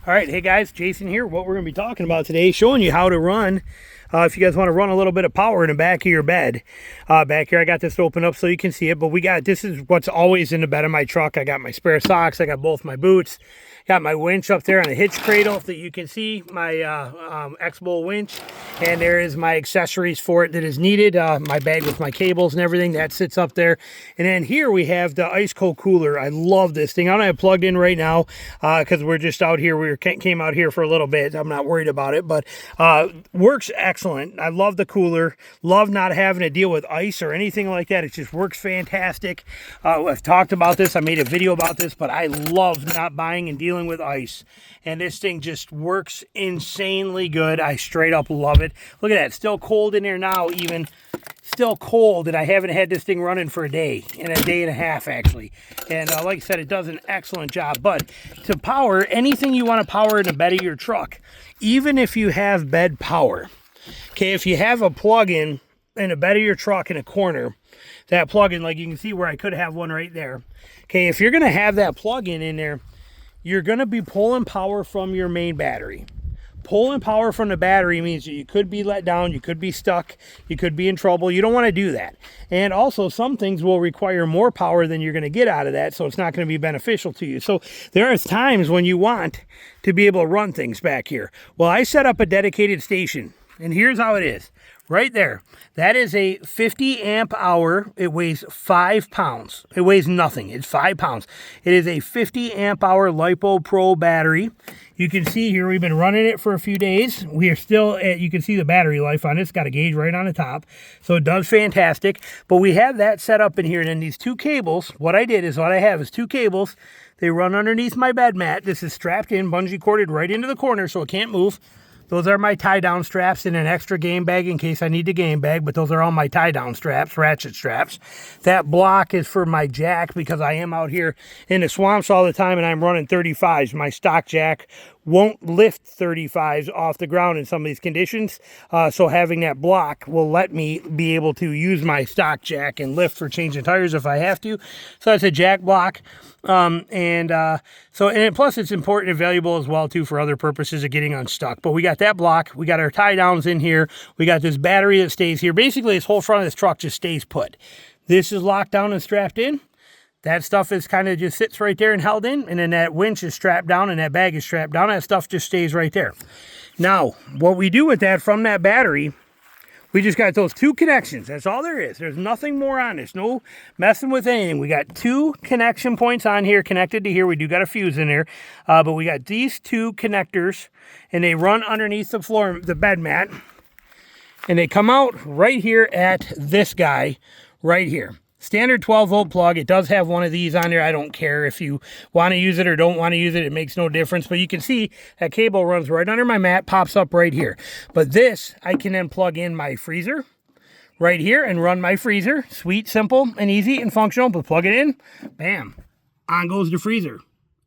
All right, hey guys, Jason here. What we're going to be talking about today, showing you how to run, if you guys want to run a little bit of power in the back of your bed. Back here, I got this open up so you can see it, but this is what's always in the bed of my truck. I got my spare socks, I got both my boots, got my winch up there on the hitch cradle that you can see, my X-Bowl winch, and there is my accessories for it that is needed, my bag with my cables and everything, that sits up there. And then here we have the ice cold cooler. I love this thing. I don't have it plugged in right now because we're just out here. We came out here for a little bit. I'm not worried about it, but works excellent. I love the cooler. Love not having to deal with ice or anything like that. It just works fantastic. I've talked about this. I made a video about this, but I love not buying and dealing with ice. And this thing just works insanely good. I straight up love it. Look at that. It's still cold in there now, even. Still cold, and I haven't had this thing running for a day and a half actually. And like I said, it does an excellent job. But to power anything you want to power in the bed of your truck, even if you have bed power, okay, if you have a plug-in in the bed of your truck in a corner, that plug-in, like you can see where I could have one right there, okay, if you're going to have that plug-in in there, you're going to be pulling power from your main battery. Pulling power from the battery means that you could be let down, you could be stuck, you could be in trouble. You don't want to do that. And also, some things will require more power than you're going to get out of that, so it's not going to be beneficial to you. So there are times when you want to be able to run things back here. Well, I set up a dedicated station, and here's how it is. Right there. That is a 50 amp hour. It weighs 5 pounds. It weighs nothing. It's 5 pounds. It is a 50 amp hour LiPo Pro battery. You can see here we've been running it for a few days. We are still at, you can see the battery life on it. It's got a gauge right on the top. So it does fantastic. But we have that set up in here. And then these two cables, what I have is two cables. They run underneath my bed mat. This is strapped in, bungee corded right into the corner so it can't move. Those are my tie-down straps and an extra game bag in case I need the game bag, but those are all my tie-down straps, ratchet straps. That block is for my jack because I am out here in the swamps all the time and I'm running 35s. My stock jack won't lift 35s off the ground in some of these conditions, so having that block will let me be able to use my stock jack and lift for changing tires if I have to. So that's a jack block. Plus it's important and valuable as well too for other purposes of getting unstuck. But we got that block, we got our tie downs in here, we got this battery that stays here. Basically this whole front of this truck just stays put. This is locked down and strapped in. That stuff is kind of just sits right there and held in, and then that winch is strapped down and that bag is strapped down. That stuff just stays right there. Now, what we do with that from that battery, we just got those two connections. That's all there is. There's nothing more on this. No messing with anything. We got two connection points on here connected to here. We do got a fuse in there. But we got these two connectors, and they run underneath the floor, the bed mat. And they come out right here at this guy right here. Standard 12-volt plug. It does have one of these on there. I don't care if you want to use it or don't want to use it. It makes no difference. But you can see that cable runs right under my mat, pops up right here. But this, I can then plug in my freezer right here and run my freezer. Sweet, simple, and easy and functional. But plug it in, bam, on goes the freezer.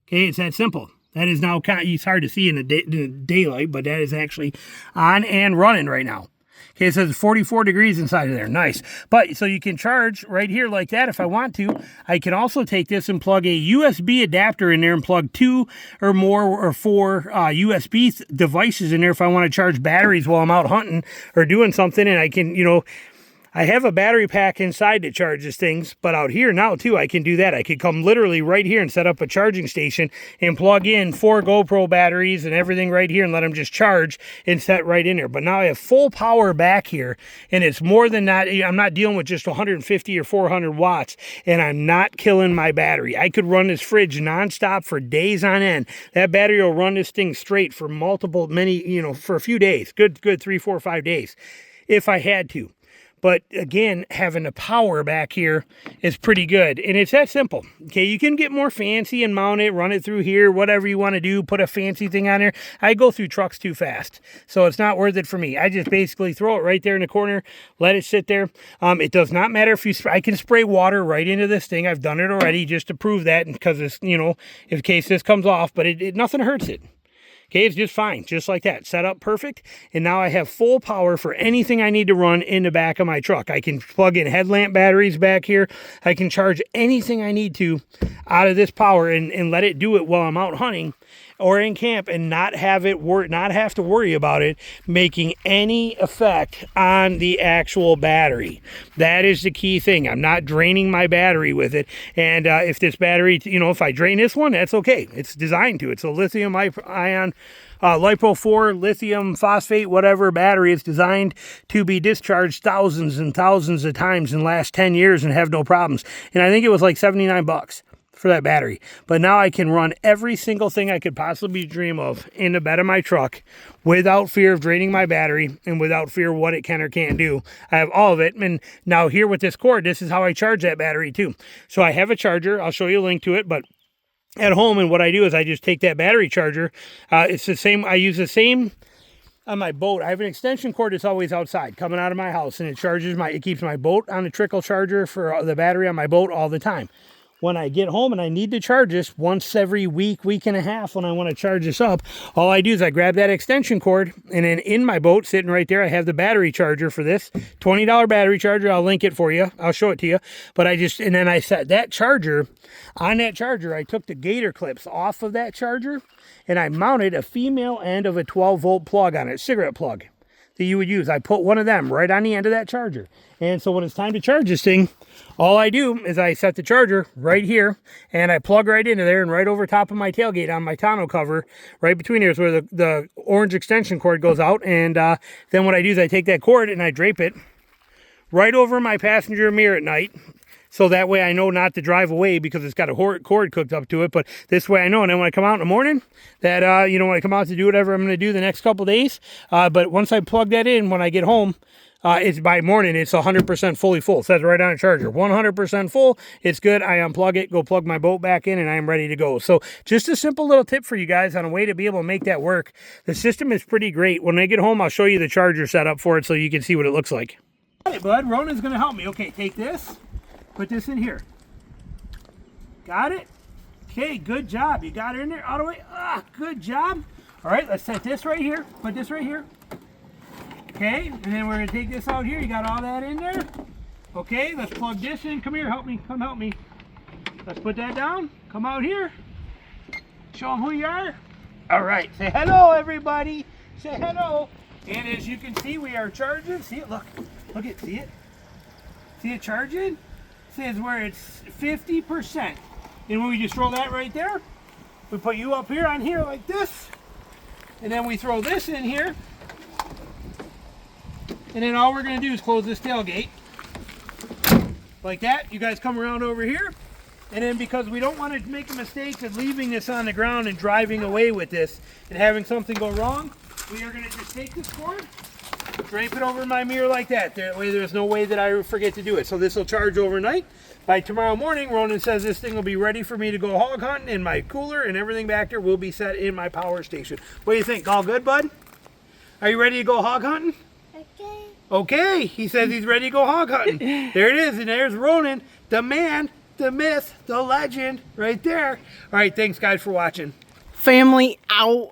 Okay, it's that simple. That is now kind of, it's hard to see in the daylight, but that is actually on and running right now. Okay, it says 44 degrees inside of there. Nice. But so you can charge right here like that if I want to. I can also take this and plug a USB adapter in there and plug 2 or more or 4 USB devices in there if I want to charge batteries while I'm out hunting or doing something. And I can, I have a battery pack inside that charges things, but out here now too, I can do that. I could come literally right here and set up a charging station and plug in 4 GoPro batteries and everything right here and let them just charge and set right in there. But now I have full power back here, and it's more than that. I'm not dealing with just 150 or 400 watts, and I'm not killing my battery. I could run this fridge nonstop for days on end. That battery will run this thing straight for for a few days, good 3, 4, 5 days if I had to. But again, having the power back here is pretty good. And it's that simple. Okay, you can get more fancy and mount it, run it through here, whatever you want to do, put a fancy thing on there. I go through trucks too fast, so it's not worth it for me. I just basically throw it right there in the corner, let it sit there. It does not matter if I can spray water right into this thing. I've done it already just to prove that, because it's, in case this comes off, but nothing hurts it. Okay, it's just fine, just like that. Set up perfect, and now I have full power for anything I need to run in the back of my truck. I can plug in headlamp batteries back here. I can charge anything I need to out of this power and let it do it while I'm out hunting or in camp and not have to worry about it making any effect on the actual battery. That is the key thing. I'm not draining my battery with it. And if this battery, if I drain this one, that's okay. It's designed to. It's a lithium ion LiPo 4 lithium phosphate whatever battery. It's designed to be discharged thousands and thousands of times and last 10 years and have no problems. And I think it was like $79 for that battery. But now I can run every single thing I could possibly dream of in the bed of my truck without fear of draining my battery and without fear of what it can or can't do. I have all of it. And now here with this cord, this is how I charge that battery too. So I have a charger. I'll show you a link to it, but at home, and what I do is I just take that battery charger. It's the same. I use the same on my boat. I have an extension cord that's always outside coming out of my house, and it keeps my boat on a trickle charger for the battery on my boat all the time. When I get home and I need to charge this once every week and a half when I want to charge this up, all I do is I grab that extension cord, and then in my boat, sitting right there, I have the battery charger for this. $20 battery charger. I'll link it for you. I'll show it to you. But and then I set that charger, on that charger, I took the gator clips off of that charger, and I mounted a female end of a 12-volt plug on it, cigarette plug that you would use. I put one of them right on the end of that charger. And so when it's time to charge this thing, all I do is I set the charger right here, and I plug right into there, and right over top of my tailgate on my tonneau cover, right between here is where the orange extension cord goes out. And then what I do is I take that cord and I drape it right over my passenger mirror at night. So that way I know not to drive away because it's got a cord hooked up to it. But this way I know. And then when I come out in the morning, that, when I come out to do whatever I'm going to do the next couple days. But once I plug that in, when I get home, it's by morning, it's 100% fully full. It says right on the charger, 100% full. It's good. I unplug it, go plug my boat back in, and I'm ready to go. So just a simple little tip for you guys on a way to be able to make that work. The system is pretty great. When I get home, I'll show you the charger setup for it so you can see what it looks like. All right, bud. Ronan's going to help me. Okay, take this. Put this in here. Got it? Okay, good job. You got it in there all the way. Good job. All right, let's set this right here. Put this right here. Okay, and then we're going to take this out here. You got all that in there. Okay, let's plug this in. Come here, help me. Come help me. Let's put that down. Come out here. Show them who you are. All right, say hello, everybody. Say hello. And as you can see, we are charging. See it? Look it. See it? See it charging? Says where it's 50%. And when we just throw that right there, we put you up here on here like this, and then we throw this in here, and then all we're going to do is close this tailgate like that. You guys come around over here, and then because we don't want to make a mistake of leaving this on the ground and driving away with this and having something go wrong, we are going to just take this cord, drape it over my mirror like that. That way there's no way that I forget to do it. So this will charge overnight. By tomorrow morning, Ronan says this thing will be ready for me to go hog hunting, and my cooler and everything back there will be set in my power station. What do you think? All good, bud? Are you ready to go hog hunting? Okay. Okay. He says he's ready to go hog hunting. There it is. And there's Ronan, the man, the myth, the legend right there. All right. Thanks, guys, for watching. Family out.